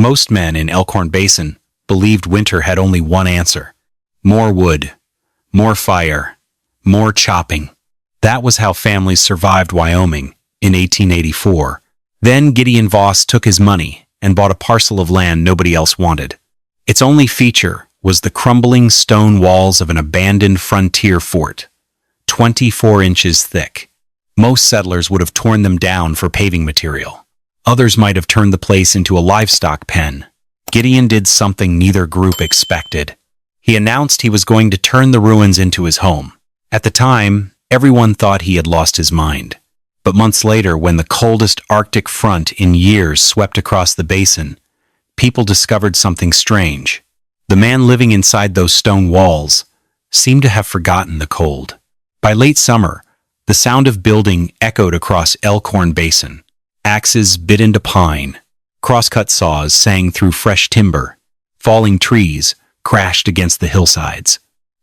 Most men in Elkhorn Basin believed winter had only one answer: more wood, more fire, more chopping. That was how families survived Wyoming in 1884. Then Gideon Voss took his money and bought a parcel of land nobody else wanted. Its only feature was the crumbling stone walls of an abandoned frontier fort, 24 inches thick. Most settlers would have torn them down for paving material. Others might have turned the place into a livestock pen. Gideon did something neither group expected. He announced he was going to turn the ruins into his home. At the time, everyone thought he had lost his mind. But months later, when the coldest Arctic front in years swept across the basin, people discovered something strange. The man living inside those stone walls seemed to have forgotten the cold. By late summer, the sound of building echoed across Elkhorn Basin. Axes bit into pine. Crosscut saws sang through fresh timber. Falling trees crashed against the hillsides.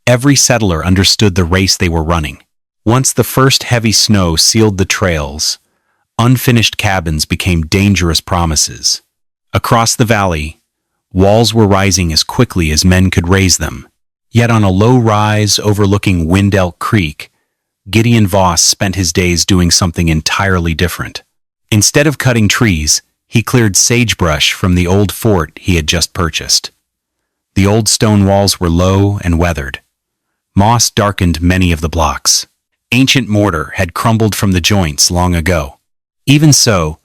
Every settler understood the race they were running. Once the first heavy snow sealed the trails, unfinished cabins became dangerous promises. Across the valley, walls were rising as quickly as men could raise them. Yet on a low rise overlooking Wind Elk Creek, Gideon Voss spent his days doing something entirely different. Instead of cutting trees, he cleared sagebrush from the old fort he had just purchased. The old stone walls were low and weathered. Moss darkened many of the blocks. Ancient mortar had crumbled from the joints long ago. Even so,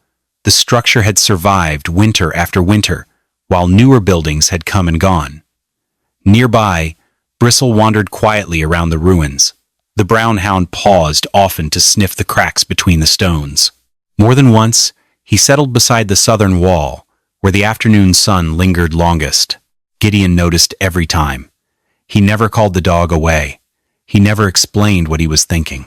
the structure had survived winter after winter, while newer buildings had come and gone. Nearby, Bristle wandered quietly around the ruins. The brown hound paused often to sniff the cracks between the stones. More than once, he settled beside the southern wall, where the afternoon sun lingered longest. Gideon noticed every time. He never called the dog away. He never explained what he was thinking.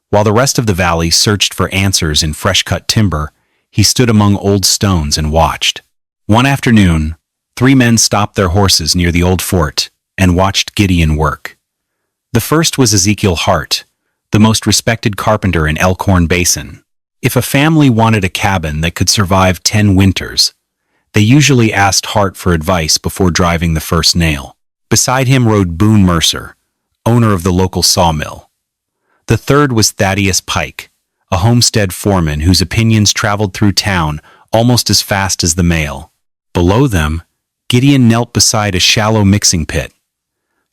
While the rest of the valley searched for answers in fresh-cut timber, he stood among old stones and watched. One afternoon, 3 men stopped their horses near the old fort and watched Gideon work. The first was Ezekiel Hart, the most respected carpenter in Elkhorn Basin. If a family wanted a cabin that could survive 10 winters, they usually asked Hart for advice before driving the first nail. Beside him rode Boone Mercer, owner of the local sawmill. The third was Thaddeus Pike, a homestead foreman whose opinions traveled through town almost as fast as the mail. Below them, Gideon knelt beside a shallow mixing pit.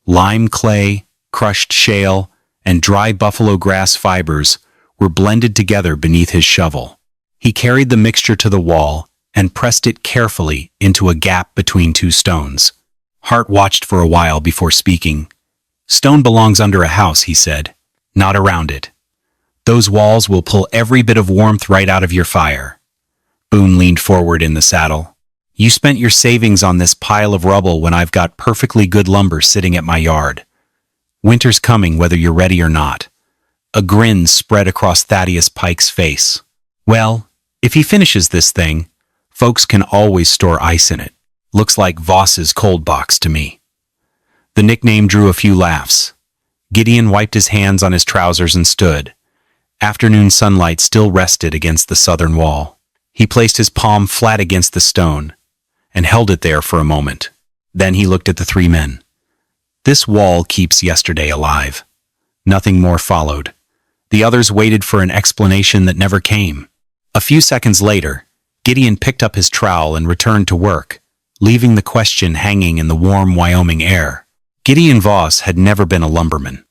Lime clay, crushed shale, and dry buffalo grass fibers were blended together beneath his shovel. He carried the mixture to the wall and pressed it carefully into a gap between 2 stones. Hart watched for a while before speaking. "Stone belongs under a house," he said, "not around it. Those walls will pull every bit of warmth right out of your fire." Boone leaned forward in the saddle. "You spent your savings on this pile of rubble when I've got perfectly good lumber sitting at my yard. Winter's coming whether you're ready or not." A grin spread across Thaddeus Pike's face. "Well, if he finishes this thing, folks can always store ice in it. Looks like Voss's cold box to me." The nickname drew a few laughs. Gideon wiped his hands on his trousers and stood. Afternoon sunlight still rested against the southern wall. He placed his palm flat against the stone and held it there for a moment. Then he looked at the 3 men. "This wall keeps yesterday alive." Nothing more followed. The others waited for an explanation that never came. A few seconds later, Gideon picked up his trowel and returned to work, leaving the question hanging in the warm Wyoming air. Gideon Voss had never been a lumberman.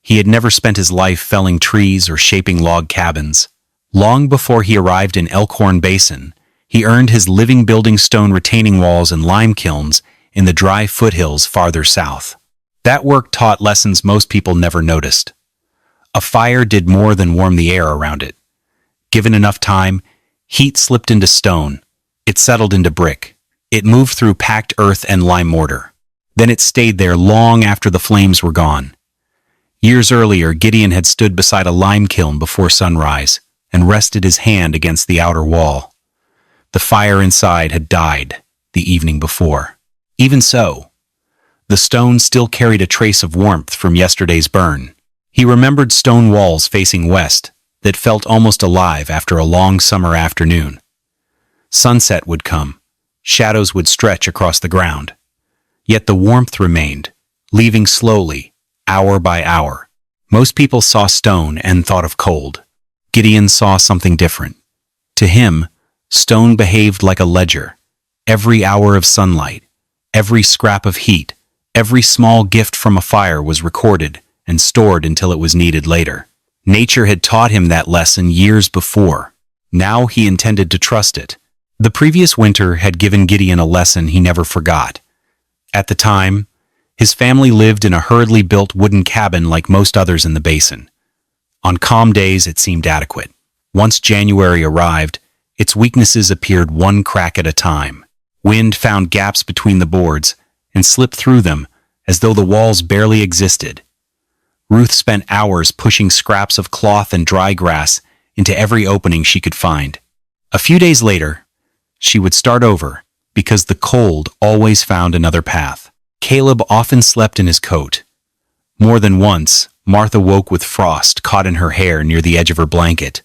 He had never spent his life felling trees or shaping log cabins. Long before he arrived in Elkhorn Basin, he earned his living building stone retaining walls and lime kilns in the dry foothills farther south. That work taught lessons most people never noticed. A fire did more than warm the air around it. Given enough time, heat slipped into stone. It settled into brick. It moved through packed earth and lime mortar. Then it stayed there long after the flames were gone. Years earlier, Gideon had stood beside a lime kiln before sunrise and rested his hand against the outer wall. The fire inside had died the evening before. Even so, the stone still carried a trace of warmth from yesterday's burn. He remembered stone walls facing west that felt almost alive after a long summer afternoon. Sunset would come. shadows would stretch across the ground. Yet the warmth remained, leaving slowly, hour by hour. Most people saw stone and thought of cold. Gideon saw something different. To him, stone behaved like a ledger. Every hour of sunlight, every scrap of heat, every small gift from a fire was recorded and stored until it was needed later. Nature had taught him that lesson years before. Now he intended to trust it. The previous winter had given Gideon a lesson he never forgot. At the time, his family lived in a hurriedly built wooden cabin like most others in the basin. On calm days, it seemed adequate. Once January arrived, its weaknesses appeared one crack at a time. Wind found gaps between the boards and slipped through them as though the walls barely existed. Ruth spent hours pushing scraps of cloth and dry grass into every opening she could find. A few days later, she would start over because the cold always found another path. Caleb often slept in his coat. More than once, Martha woke with frost caught in her hair near the edge of her blanket.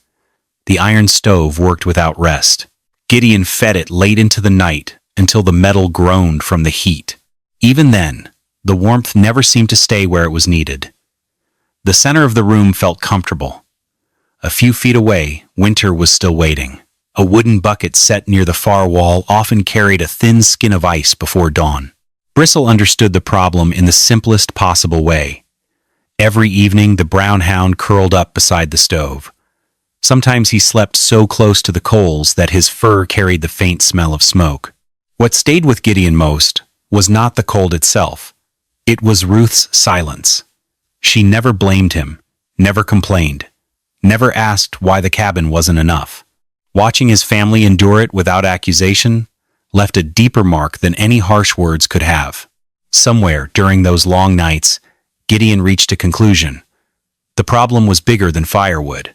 The iron stove worked without rest. Gideon fed it late into the night until the metal groaned from the heat. Even then, the warmth never seemed to stay where it was needed. The center of the room felt comfortable. A few feet away, winter was still waiting. A wooden bucket set near the far wall often carried a thin skin of ice before dawn. Bristle understood the problem in the simplest possible way. Every evening, the brown hound curled up beside the stove. Sometimes he slept so close to the coals that his fur carried the faint smell of smoke. What stayed with Gideon most was not the cold itself. It was Ruth's silence. She never blamed him, never complained, never asked why the cabin wasn't enough. Watching his family endure it without accusation left a deeper mark than any harsh words could have. Somewhere during those long nights, Gideon reached a conclusion. The problem was bigger than firewood.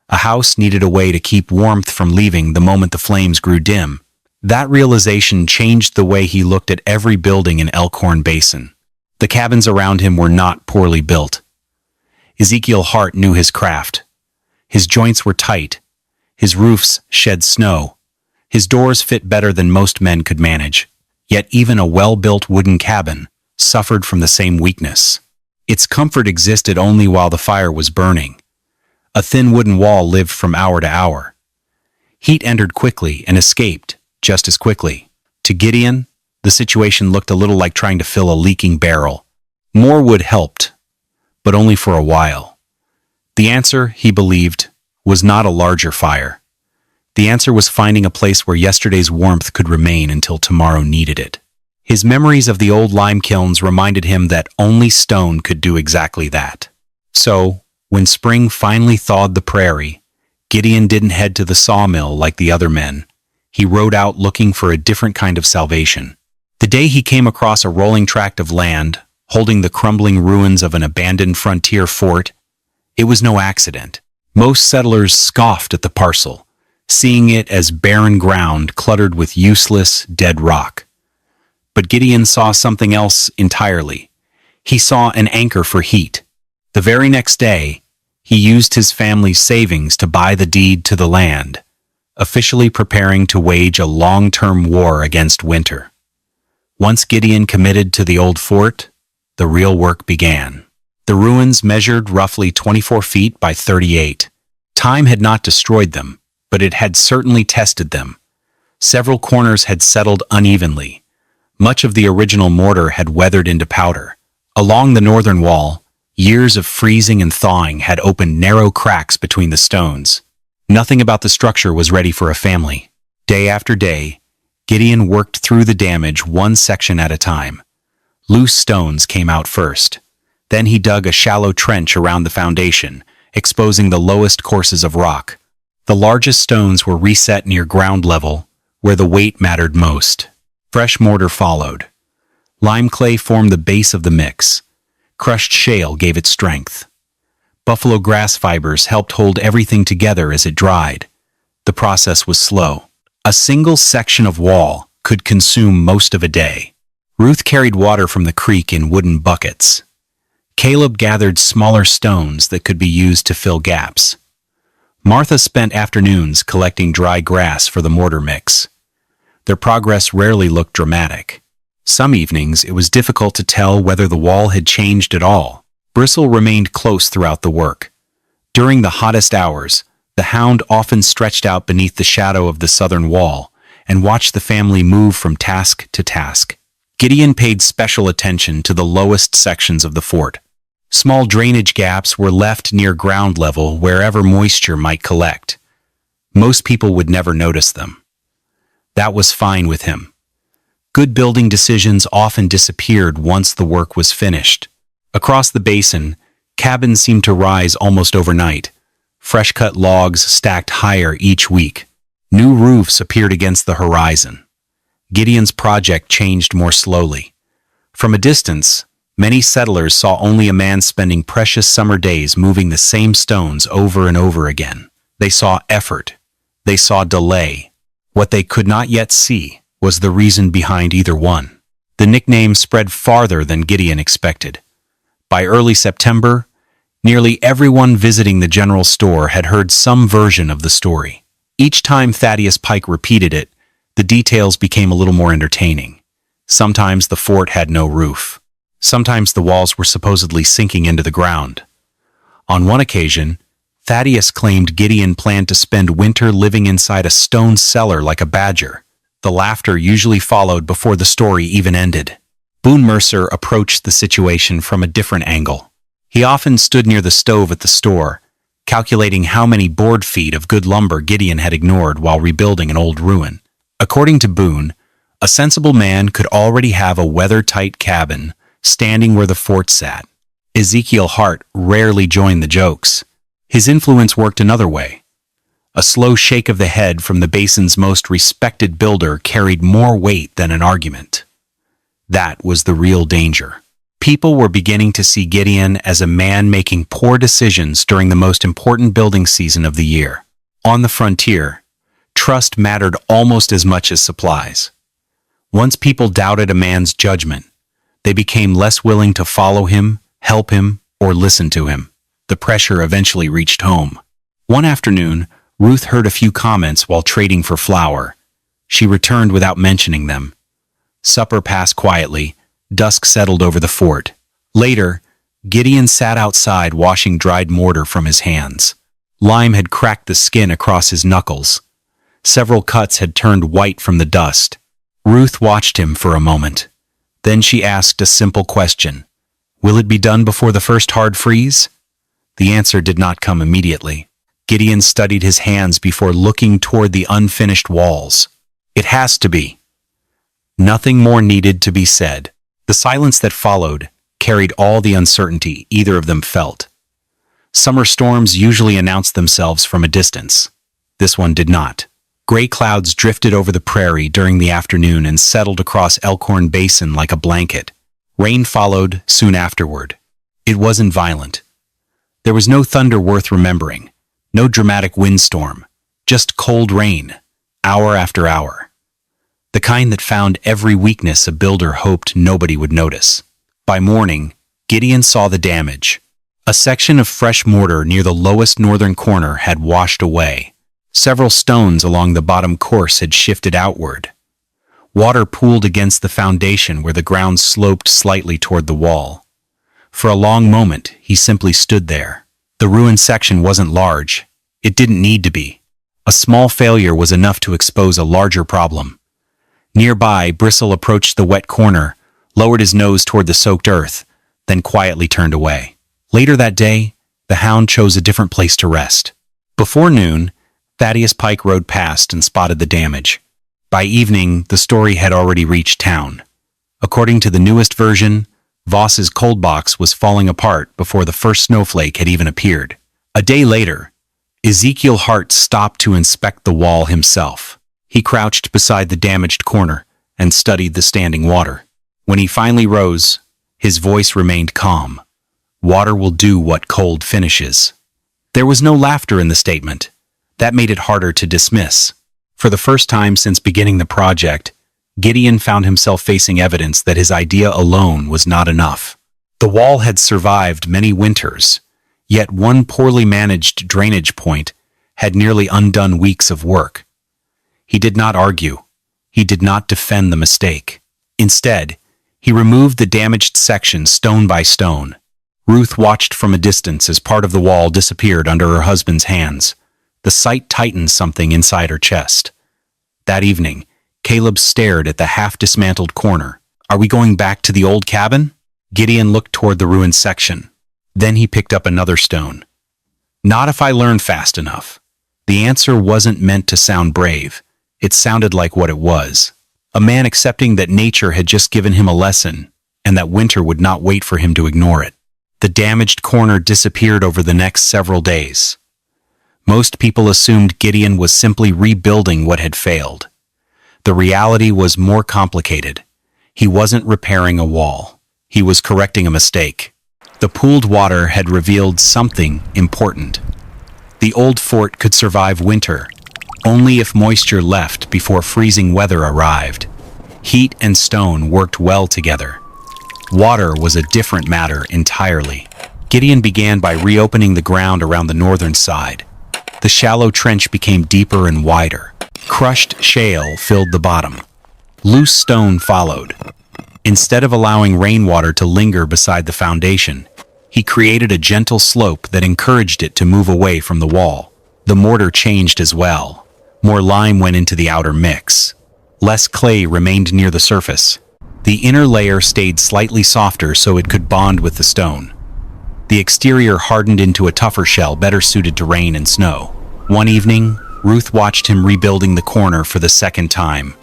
A house needed a way to keep warmth from leaving the moment the flames grew dim. That realization changed the way he looked at every building in Elkhorn Basin. The cabins around him were not poorly built. Ezekiel Hart knew his craft. His joints were tight. His roofs shed snow. His doors fit better than most men could manage. Yet even a well-built wooden cabin suffered from the same weakness. Its comfort existed only while the fire was burning. A thin wooden wall lived from hour to hour. Heat entered quickly and escaped just as quickly. To Gideon, the situation looked a little like trying to fill a leaking barrel. More wood helped, but only for a while. The answer, he believed, was not a larger fire. The answer was finding a place where yesterday's warmth could remain until tomorrow needed it. His memories of the old lime kilns reminded him that only stone could do exactly that. So, when spring finally thawed the prairie, Gideon didn't head to the sawmill like the other men. He rode out looking for a different kind of salvation. The day he came across a rolling tract of land, holding the crumbling ruins of an abandoned frontier fort, it was no accident. Most settlers scoffed at the parcel, seeing it as barren ground cluttered with useless, dead rock. But Gideon saw something else entirely. He saw an anchor for heat. The very next day, he used his family's savings to buy the deed to the land, officially preparing to wage a long-term war against winter. Once Gideon committed to the old fort, the real work began. The ruins measured roughly 24 feet by 38. Time had not destroyed them, but it had certainly tested them. Several corners had settled unevenly. Much of the original mortar had weathered into powder. Along the northern wall, years of freezing and thawing had opened narrow cracks between the stones. Nothing about the structure was ready for a family. Day after day, Gideon worked through the damage one section at a time. Loose stones came out first. Then he dug a shallow trench around the foundation, exposing the lowest courses of rock. The largest stones were reset near ground level, where the weight mattered most. Fresh mortar followed. Lime clay formed the base of the mix. Crushed shale gave it strength. Buffalo grass fibers helped hold everything together as it dried. The process was slow. A single section of wall could consume most of a day. Ruth carried water from the creek in wooden buckets. Caleb gathered smaller stones that could be used to fill gaps. Martha spent afternoons collecting dry grass for the mortar mix. their progress rarely looked dramatic. Some evenings, it was difficult to tell whether the wall had changed at all. Bristle remained close throughout the work. During the hottest hours, the hound often stretched out beneath the shadow of the southern wall and watched the family move from task to task. Gideon paid special attention to the lowest sections of the fort. Small drainage gaps were left near ground level wherever moisture might collect. Most people would never notice them. That was fine with him. Good building decisions often disappeared once the work was finished. Across the basin, cabins seemed to rise almost overnight. Fresh-cut logs stacked higher each week. New roofs appeared against the horizon. Gideon's project changed more slowly. From a distance, many settlers saw only a man spending precious summer days moving the same stones over and over again. They saw effort. They saw delay. What they could not yet see was the reason behind either one. The nickname spread farther than Gideon expected. By early September, nearly everyone visiting the general store had heard some version of the story. Each time Thaddeus Pike repeated it, the details became a little more entertaining. Sometimes the fort had no roof. Sometimes the walls were supposedly sinking into the ground. On one occasion, Thaddeus claimed Gideon planned to spend winter living inside a stone cellar like a badger. The laughter usually followed before the story even ended. Boone Mercer approached the situation from a different angle. He often stood near the stove at the store, calculating how many board feet of good lumber Gideon had ignored while rebuilding an old ruin. According to Boone, a sensible man could already have a weather-tight cabin standing where the fort sat. Ezekiel Hart rarely joined the jokes. His influence worked another way. A slow shake of the head from the basin's most respected builder carried more weight than an argument. That was the real danger. People were beginning to see Gideon as a man making poor decisions during the most important building season of the year. On the frontier, trust mattered almost as much as supplies. Once people doubted a man's judgment, they became less willing to follow him, help him, or listen to him. The pressure eventually reached home. One afternoon, Ruth heard a few comments while trading for flour. She returned without mentioning them. Supper passed quietly. Dusk settled over the fort. Later, Gideon sat outside washing dried mortar from his hands. Lime had cracked the skin across his knuckles. Several cuts had turned white from the dust. Ruth watched him for a moment. Then she asked a simple question. "Will it be done before the first hard freeze?" The answer did not come immediately. Gideon studied his hands before looking toward the unfinished walls. "It has to be." Nothing more needed to be said. The silence that followed carried all the uncertainty either of them felt. Summer storms usually announced themselves from a distance. This one did not. Gray clouds drifted over the prairie during the afternoon and settled across Elkhorn Basin like a blanket. Rain followed soon afterward. It wasn't violent. There was no thunder worth remembering, no dramatic windstorm, just cold rain, hour after hour. The kind that found every weakness a builder hoped nobody would notice. By morning, Gideon saw the damage. A section of fresh mortar near the lowest northern corner had washed away. Several stones along the bottom course had shifted outward. Water pooled against the foundation where the ground sloped slightly toward the wall. For a long moment, he simply stood there. The ruined section wasn't large. It didn't need to be. A small failure was enough to expose a larger problem. Nearby, Bristle approached the wet corner, lowered his nose toward the soaked earth, then quietly turned away. Later that day, the hound chose a different place to rest. Before noon, Thaddeus Pike rode past and spotted the damage. By evening, the story had already reached town. According to the newest version, Voss's cold box was falling apart before the first snowflake had even appeared. A day later, Ezekiel Hart stopped to inspect the wall himself. He crouched beside the damaged corner and studied the standing water. When he finally rose, his voice remained calm. "Water will do what cold finishes." There was no laughter in the statement. That made it harder to dismiss. For the first time since beginning the project, Gideon found himself facing evidence that his idea alone was not enough. The wall had survived many winters, yet one poorly managed drainage point had nearly undone weeks of work. He did not argue. He did not defend the mistake. Instead, he removed the damaged section stone by stone. Ruth watched from a distance as part of the wall disappeared under her husband's hands. The sight tightened something inside her chest. That evening, Caleb stared at the half-dismantled corner. "Are we going back to the old cabin?" Gideon looked toward the ruined section. Then he picked up another stone. "Not if I learn fast enough." The answer wasn't meant to sound brave. It sounded like what it was. A man accepting that nature had just given him a lesson, and that winter would not wait for him to ignore it. The damaged corner disappeared over the next several days. Most people assumed Gideon was simply rebuilding what had failed. The reality was more complicated. He wasn't repairing a wall. He was correcting a mistake. The pooled water had revealed something important. The old fort could survive winter, only if moisture left before freezing weather arrived. Heat and stone worked well together. Water was a different matter entirely. Gideon began by reopening the ground around the northern side. The shallow trench became deeper and wider. Crushed shale filled the bottom. Loose stone followed. Instead of allowing rainwater to linger beside the foundation, he created a gentle slope that encouraged it to move away from the wall. The mortar changed as well. More lime went into the outer mix. Less clay remained near the surface. The inner layer stayed slightly softer so it could bond with the stone. The exterior hardened into a tougher shell better suited to rain and snow. One evening, Ruth watched him rebuilding the corner for the second time.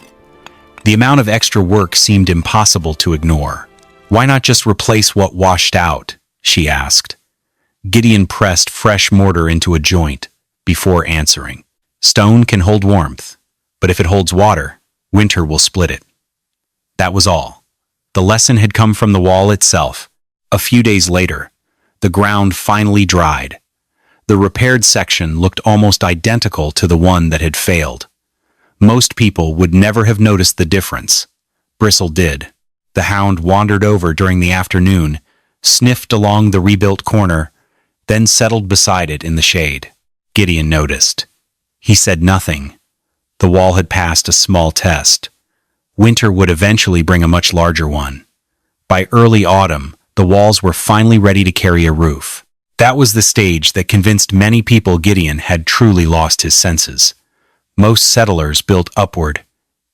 The amount of extra work seemed impossible to ignore. "Why not just replace what washed out?" she asked. Gideon pressed fresh mortar into a joint before answering. "Stone can hold warmth, but if it holds water, winter will split it." That was all. The lesson had come from the wall itself. A few days later, the ground finally dried. The repaired section looked almost identical to the one that had failed. Most people would never have noticed the difference. Bristle did. The hound wandered over during the afternoon, sniffed along the rebuilt corner, then settled beside it in the shade. Gideon noticed. He said nothing. The wall had passed a small test. Winter would eventually bring a much larger one. By early autumn, the walls were finally ready to carry a roof. That was the stage that convinced many people Gideon had truly lost his senses. Most settlers built upward.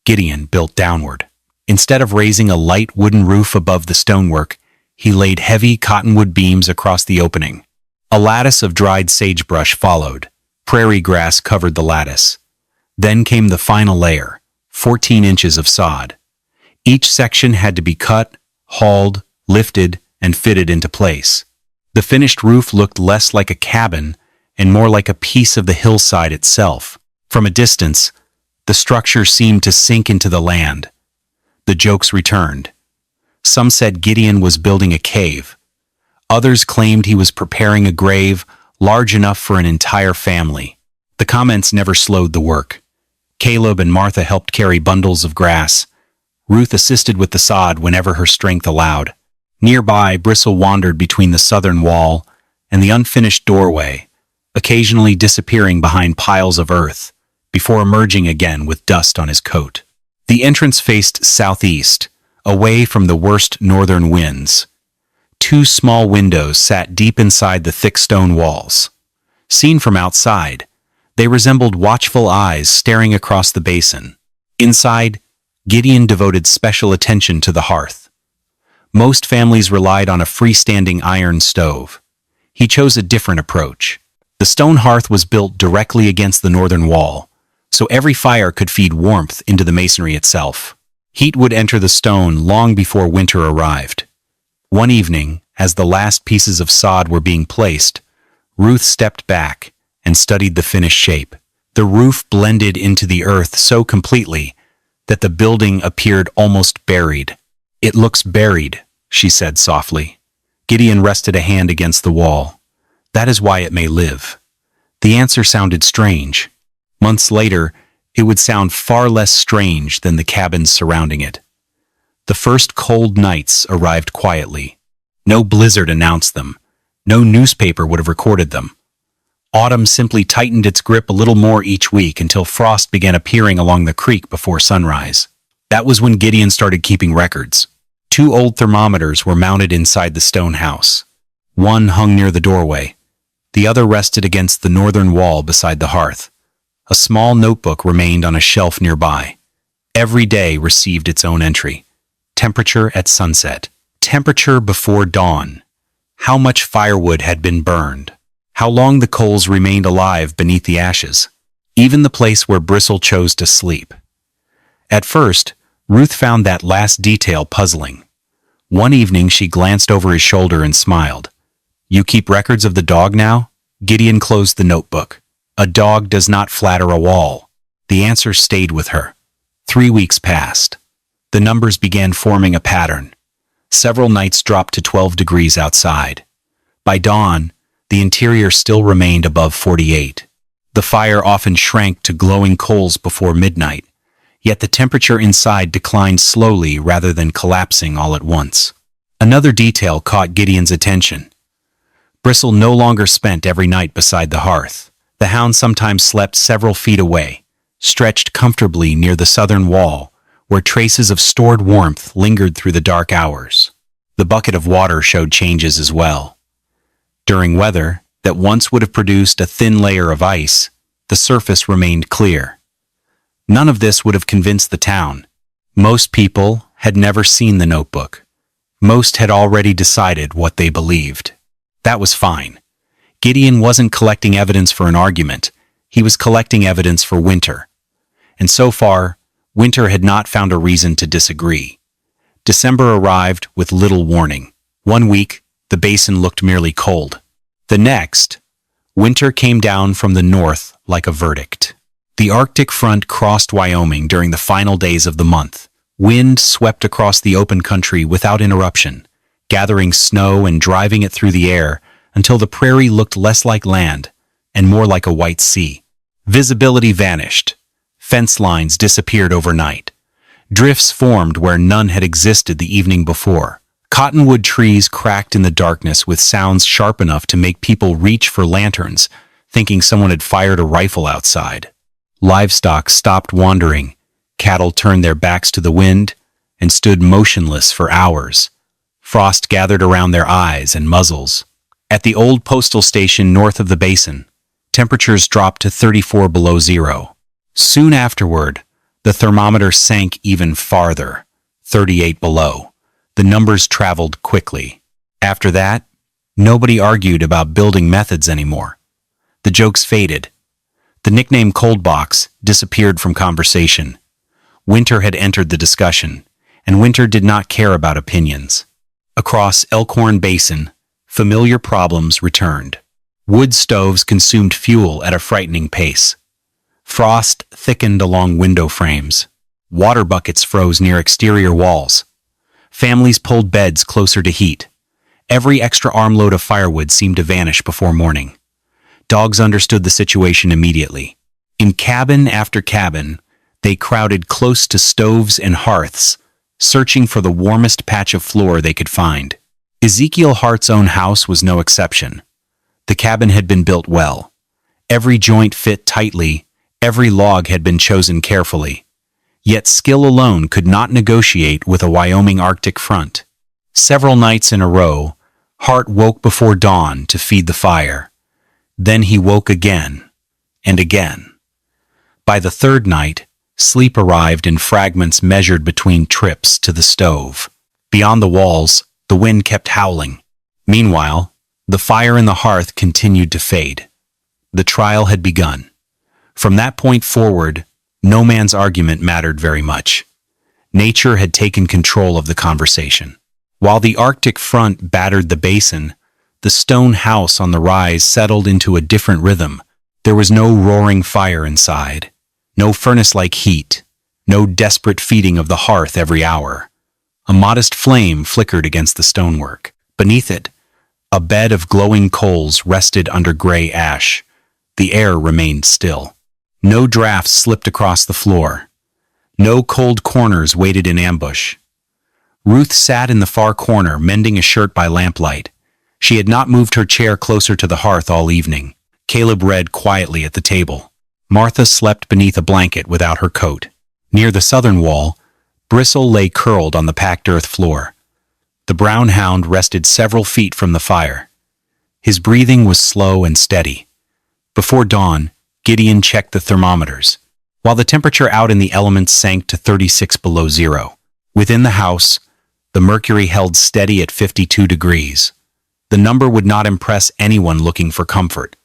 Gideon built downward. Instead of raising a light wooden roof above the stonework, he laid heavy cottonwood beams across the opening. A lattice of dried sagebrush followed. Prairie grass covered the lattice. Then came the final layer, 14 inches of sod. Each section had to be cut, hauled, lifted, and fitted into place. The finished roof looked less like a cabin and more like a piece of the hillside itself. From a distance, the structure seemed to sink into the land. The jokes returned. Some said Gideon was building a cave. Others claimed he was preparing a grave large enough for an entire family. The comments never slowed the work. Caleb and Martha helped carry bundles of grass. Ruth assisted with the sod whenever her strength allowed. Nearby, Bristle wandered between the southern wall and the unfinished doorway, occasionally disappearing behind piles of earth, before emerging again with dust on his coat. The entrance faced southeast, away from the worst northern winds. Two small windows sat deep inside the thick stone walls. Seen from outside, they resembled watchful eyes staring across the basin. Inside, Gideon devoted special attention to the hearth. Most families relied on a freestanding iron stove. He chose a different approach. The stone hearth was built directly against the northern wall, so every fire could feed warmth into the masonry itself. Heat would enter the stone long before winter arrived. One evening, as the last pieces of sod were being placed, Ruth stepped back and studied the finished shape. The roof blended into the earth so completely that the building appeared almost buried. "It looks buried," she said softly. Gideon rested a hand against the wall. "That is why it may live." The answer sounded strange. Months later, it would sound far less strange than the cabins surrounding it. The first cold nights arrived quietly. No blizzard announced them. No newspaper would have recorded them. Autumn simply tightened its grip a little more each week until frost began appearing along the creek before sunrise. That was when Gideon started keeping records. 2 old thermometers were mounted inside the stone house. One hung near the doorway. The other rested against the northern wall beside the hearth. A small notebook remained on a shelf nearby. Every day received its own entry. Temperature at sunset. Temperature before dawn. How much firewood had been burned. How long the coals remained alive beneath the ashes. Even the place where Bristle chose to sleep. At first, Ruth found that last detail puzzling. One evening she glanced over his shoulder and smiled. "You keep records of the dog now?" Gideon closed the notebook. "A dog does not flatter a wall." The answer stayed with her. 3 weeks passed. The numbers began forming a pattern. Several nights dropped to 12 degrees outside. By dawn, the interior still remained above 48. The fire often shrank to glowing coals before midnight, yet the temperature inside declined slowly rather than collapsing all at once. Another detail caught Gideon's attention. Bristle no longer spent every night beside the hearth. The hound sometimes slept several feet away, stretched comfortably near the southern wall, where traces of stored warmth lingered through the dark hours. The bucket of water showed changes as well. During weather that once would have produced a thin layer of ice, the surface remained clear. None of this would have convinced the town. Most people had never seen the notebook. Most had already decided what they believed. That was fine. Gideon wasn't collecting evidence for an argument. He was collecting evidence for Winter. And so far, Winter had not found a reason to disagree. December arrived with little warning. One week, the basin looked merely cold. The next, winter came down from the north like a verdict. The Arctic front crossed Wyoming during the final days of the month. Wind swept across the open country without interruption, gathering snow and driving it through the air until the prairie looked less like land and more like a white sea. Visibility vanished. Fence lines disappeared overnight. Drifts formed where none had existed the evening before. Cottonwood trees cracked in the darkness with sounds sharp enough to make people reach for lanterns, thinking someone had fired a rifle outside. Livestock stopped wandering. Cattle turned their backs to the wind and stood motionless for hours. Frost gathered around their eyes and muzzles. At the old postal station north of the basin, temperatures dropped to 34 below zero. Soon afterward, the thermometer sank even farther, 38 below. The numbers traveled quickly. After that, nobody argued about building methods anymore. The jokes faded. The nickname Cold Box disappeared from conversation. Winter had entered the discussion, and Winter did not care about opinions. Across Elkhorn Basin, familiar problems returned. Wood stoves consumed fuel at a frightening pace. Frost thickened along window frames. Water buckets froze near exterior walls. Families pulled beds closer to heat. Every extra armload of firewood seemed to vanish before morning. Dogs understood the situation immediately. In cabin after cabin, they crowded close to stoves and hearths, searching for the warmest patch of floor they could find. Ezekiel Hart's own house was no exception. The cabin had been built well. Every joint fit tightly, every log had been chosen carefully. Yet skill alone could not negotiate with a Wyoming Arctic front. Several nights in a row, Hart woke before dawn to feed the fire. Then he woke again, and again. By the third night, sleep arrived in fragments measured between trips to the stove. Beyond the walls, the wind kept howling. Meanwhile, the fire in the hearth continued to fade. The trial had begun. From that point forward, no man's argument mattered very much. Nature had taken control of the conversation. While the Arctic front battered the basin, the stone house on the rise settled into a different rhythm. There was no roaring fire inside, no furnace-like heat, no desperate feeding of the hearth every hour. A modest flame flickered against the stonework. Beneath it, a bed of glowing coals rested under gray ash. The air remained still. No drafts slipped across the floor. No cold corners waited in ambush. Ruth sat in the far corner, mending a shirt by lamplight. She had not moved her chair closer to the hearth all evening. Caleb read quietly at the table. Martha slept beneath a blanket without her coat. Near the southern wall, Bristle lay curled on the packed earth floor. The brown hound rested several feet from the fire. His breathing was slow and steady. Before dawn, Gideon checked the thermometers. While the temperature out in the elements sank to 36 below zero, within the house, the mercury held steady at 52 degrees. The number would not impress anyone looking for comfort.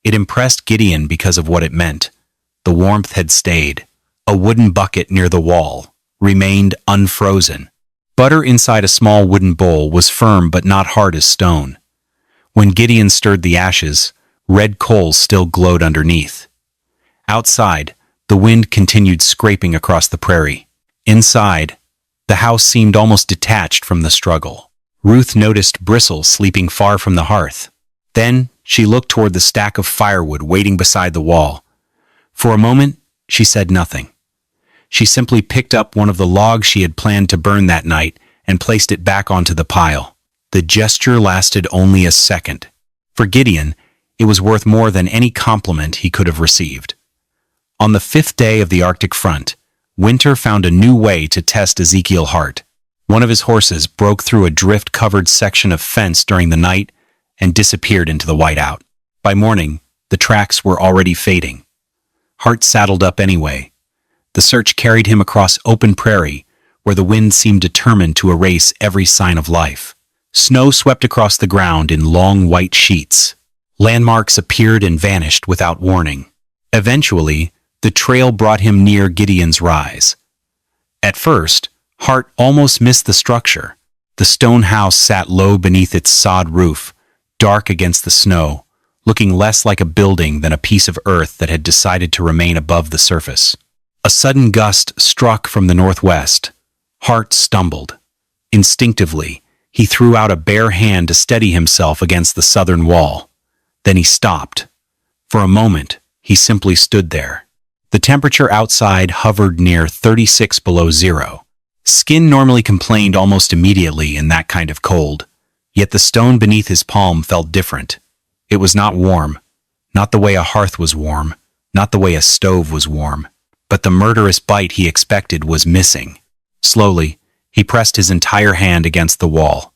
It impressed Gideon because of what it meant. The warmth had stayed. A wooden bucket near the wall remained unfrozen. Butter inside a small wooden bowl was firm but not hard as stone. When Gideon stirred the ashes, red coals still glowed underneath. Outside, the wind continued scraping across the prairie. Inside, the house seemed almost detached from the struggle. Ruth noticed Bristle sleeping far from the hearth. Then she looked toward the stack of firewood waiting beside the wall. For a moment, she said nothing. She simply picked up one of the logs she had planned to burn that night and placed it back onto the pile. The gesture lasted only a second. For Gideon, it was worth more than any compliment he could have received. On the 5th day of the Arctic front, winter found a new way to test Ezekiel Hart. One of his horses broke through a drift-covered section of fence during the night and disappeared into the whiteout. By morning, the tracks were already fading. Hart saddled up anyway. The search carried him across open prairie, where the wind seemed determined to erase every sign of life. Snow swept across the ground in long white sheets. Landmarks appeared and vanished without warning. Eventually, the trail brought him near Gideon's Rise. At first, Hart almost missed the structure. The stone house sat low beneath its sod roof, dark against the snow, looking less like a building than a piece of earth that had decided to remain above the surface. A sudden gust struck from the northwest. Hart stumbled. Instinctively, he threw out a bare hand to steady himself against the southern wall. Then he stopped. For a moment, he simply stood there. The temperature outside hovered near 36 below zero. Skin normally complained almost immediately in that kind of cold, yet the stone beneath his palm felt different. It was not warm, not the way a hearth was warm, not the way a stove was warm, but the murderous bite he expected was missing. Slowly, he pressed his entire hand against the wall.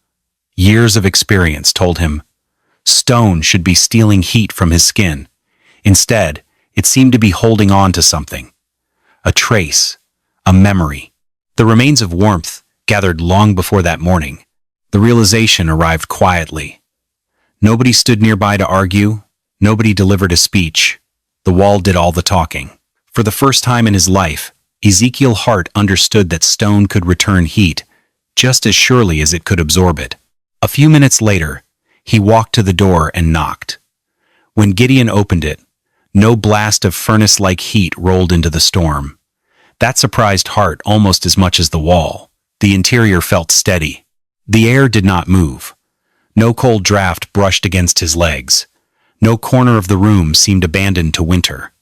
Years of experience told him stone should be stealing heat from his skin. Instead, it seemed to be holding on to something. A trace, a memory. The remains of warmth gathered long before that morning. The realization arrived quietly. Nobody stood nearby to argue. Nobody delivered a speech. The wall did all the talking. For the first time in his life, Ezekiel Hart understood that stone could return heat just as surely as it could absorb it. A few minutes later, he walked to the door and knocked. When Gideon opened it, no blast of furnace-like heat rolled into the storm. That surprised Hart almost as much as the wall. The interior felt steady. The air did not move. No cold draft brushed against his legs. No corner of the room seemed abandoned to winter.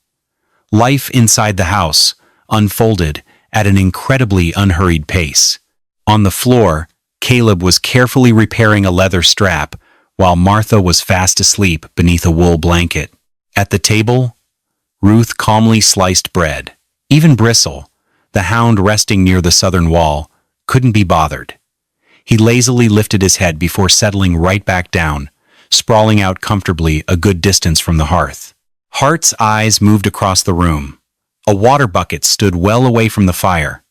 Life inside the house unfolded at an incredibly unhurried pace. On the floor, Caleb was carefully repairing a leather strap, while Martha was fast asleep beneath a wool blanket. At the table, Ruth calmly sliced bread. Even Bristle, the hound resting near the southern wall, couldn't be bothered. He lazily lifted his head before settling right back down, sprawling out comfortably a good distance from the hearth. Hart's eyes moved across the room. A water bucket stood well away from the fire.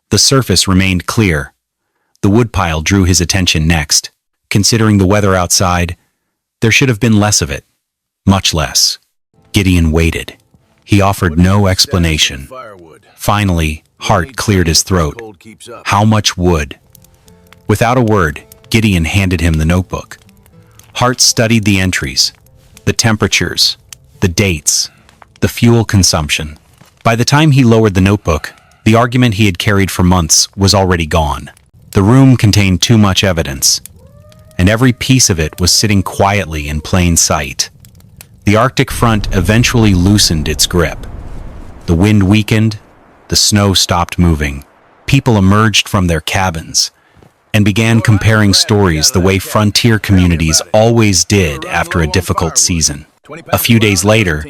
The surface remained clear. The woodpile drew his attention next. Considering the weather outside, there should have been less of it. Much less. Gideon waited. He offered no explanation. Finally, Hart cleared his throat. How much wood? Without a word, Gideon handed him the notebook. Hart studied the entries, the temperatures, the dates, the fuel consumption. By the time he lowered the notebook, the argument he had carried for months was already gone. The room contained too much evidence, and every piece of it was sitting quietly in plain sight. The Arctic front eventually loosened its grip. The wind weakened, the snow stopped moving. People emerged from their cabins and began comparing stories the way frontier communities always did after a difficult season. A few days later,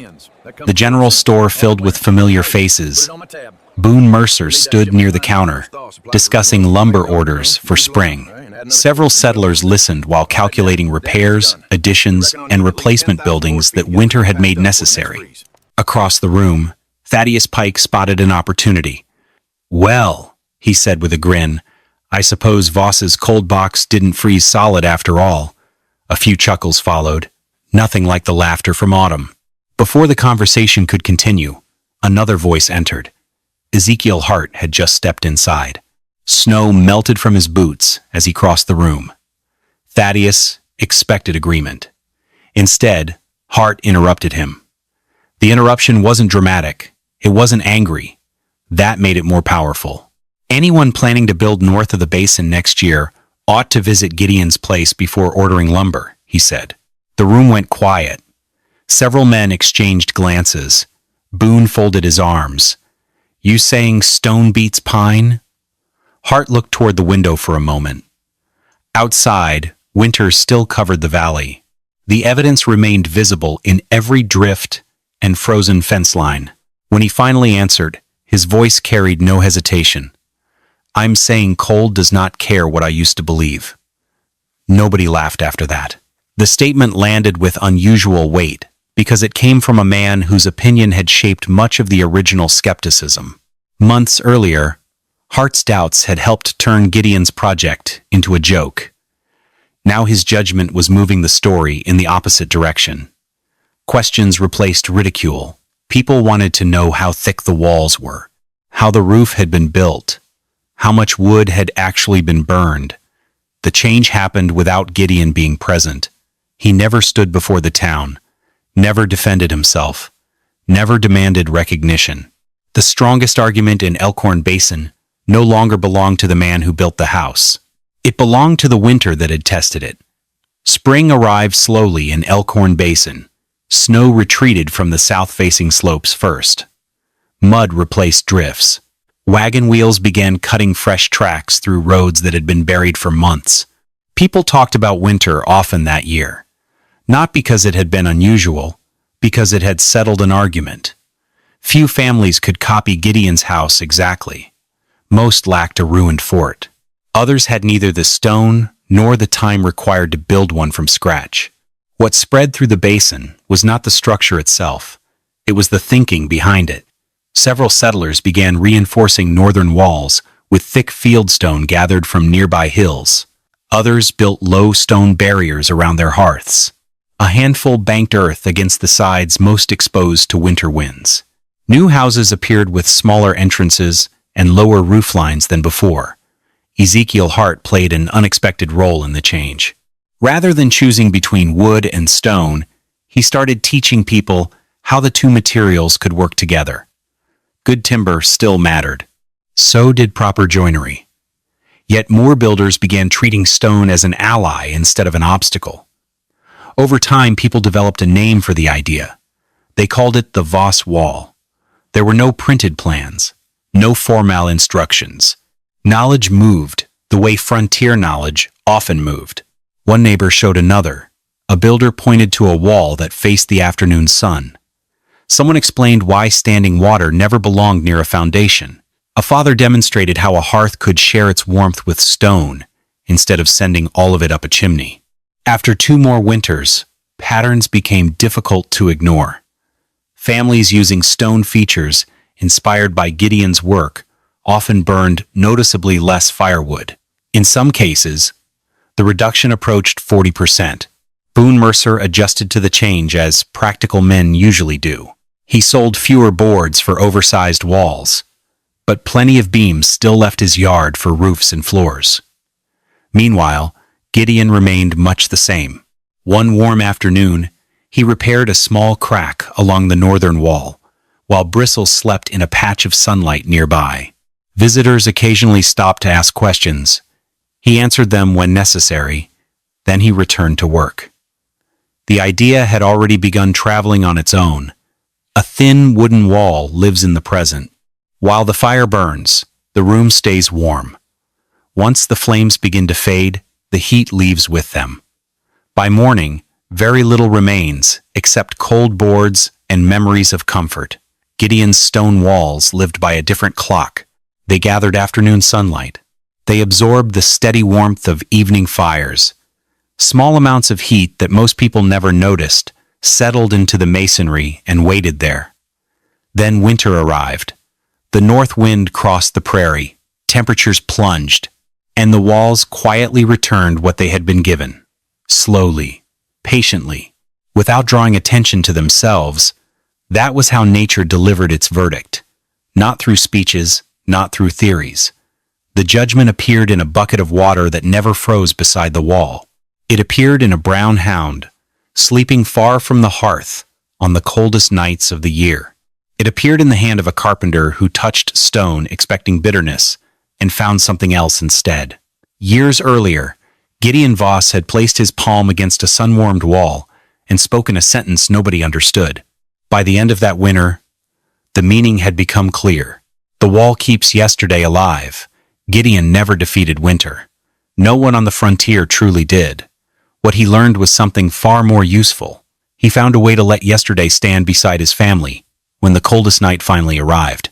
the general store filled with familiar faces. Boone Mercer stood near the counter, discussing lumber orders for spring. Several settlers listened while calculating repairs, additions, and replacement buildings that winter had made necessary. Across the room, Thaddeus Pike spotted an opportunity. "Well," he said with a grin, "I suppose Voss's cold box didn't freeze solid after all." A few chuckles followed, nothing like the laughter from autumn. Before the conversation could continue, another voice entered. Ezekiel Hart had just stepped inside. Snow melted from his boots as he crossed the room. Thaddeus expected agreement. Instead, Hart interrupted him. The interruption wasn't dramatic. It wasn't angry. That made it more powerful. Anyone planning to build north of the basin next year ought to visit Gideon's place before ordering lumber, he said. The room went quiet. Several men exchanged glances. Boone folded his arms. "You saying stone beats pine?" Hart looked toward the window for a moment. Outside, winter still covered the valley. The evidence remained visible in every drift and frozen fence line. When he finally answered, his voice carried no hesitation. "I'm saying cold does not care what I used to believe." Nobody laughed after that. The statement landed with unusual weight because it came from a man whose opinion had shaped much of the original skepticism. Months earlier, Hart's doubts had helped turn Gideon's project into a joke. Now his judgment was moving the story in the opposite direction. Questions replaced ridicule. People wanted to know how thick the walls were, how the roof had been built, how much wood had actually been burned. The change happened without Gideon being present. He never stood before the town, never defended himself, never demanded recognition. The strongest argument in Elkhorn Basin no longer belonged to the man who built the house. It belonged to the winter that had tested it. Spring arrived slowly in Elkhorn Basin. Snow retreated from the south-facing slopes first. Mud replaced drifts. Wagon wheels began cutting fresh tracks through roads that had been buried for months. People talked about winter often that year. Not because it had been unusual, because it had settled an argument. Few families could copy Gideon's house exactly. Most lacked a ruined fort. Others had neither the stone nor the time required to build one from scratch. What spread through the basin was not the structure itself. It was the thinking behind it. Several settlers began reinforcing northern walls with thick fieldstone gathered from nearby hills. Others built low stone barriers around their hearths. A handful banked earth against the sides most exposed to winter winds. New houses appeared with smaller entrances and lower roof lines than before. Ezekiel Hart played an unexpected role in the change. Rather than choosing between wood and stone, he started teaching people how the two materials could work together. Good timber still mattered. So did proper joinery. Yet more builders began treating stone as an ally instead of an obstacle. Over time, people developed a name for the idea. They called it the Voss Wall. There were no printed plans, no formal instructions. Knowledge moved the way frontier knowledge often moved. One neighbor showed another. A builder pointed to a wall that faced the afternoon sun. Someone explained why standing water never belonged near a foundation. A father demonstrated how a hearth could share its warmth with stone instead of sending all of it up a chimney. After 2 more winters, patterns became difficult to ignore. Families using stone features inspired by Gideon's work often burned noticeably less firewood. In some cases, the reduction approached 40%. Boone Mercer adjusted to the change as practical men usually do. He sold fewer boards for oversized walls, but plenty of beams still left his yard for roofs and floors. Meanwhile, Gideon remained much the same. One warm afternoon, he repaired a small crack along the northern wall, while Bristle slept in a patch of sunlight nearby. Visitors occasionally stopped to ask questions. He answered them when necessary, then he returned to work. The idea had already begun traveling on its own. A thin wooden wall lives in the present. While the fire burns, the room stays warm. Once the flames begin to fade, the heat leaves with them. By morning, Very little remains, except cold boards and memories of comfort. Gideon's stone walls lived by a different clock. They gathered afternoon sunlight. They absorbed the steady warmth of evening fires. Small amounts of heat that most people never noticed settled into the masonry and waited there. Then winter arrived. The north wind crossed the prairie, temperatures plunged, and the walls quietly returned what they had been given. Slowly, patiently, without drawing attention to themselves. That was how nature delivered its verdict. Not through speeches, not through theories. The judgment appeared in a bucket of water that never froze beside the wall. It appeared in a brown hound, sleeping far from the hearth on the coldest nights of the year. It appeared in the hand of a carpenter who touched stone expecting bitterness and found something else instead. Years earlier, Gideon Voss had placed his palm against a sun-warmed wall and spoken a sentence nobody understood. By the end of that winter, the meaning had become clear. The wall keeps yesterday alive. Gideon never defeated winter. No one on the frontier truly did. What he learned was something far more useful. He found a way to let yesterday stand beside his family when the coldest night finally arrived.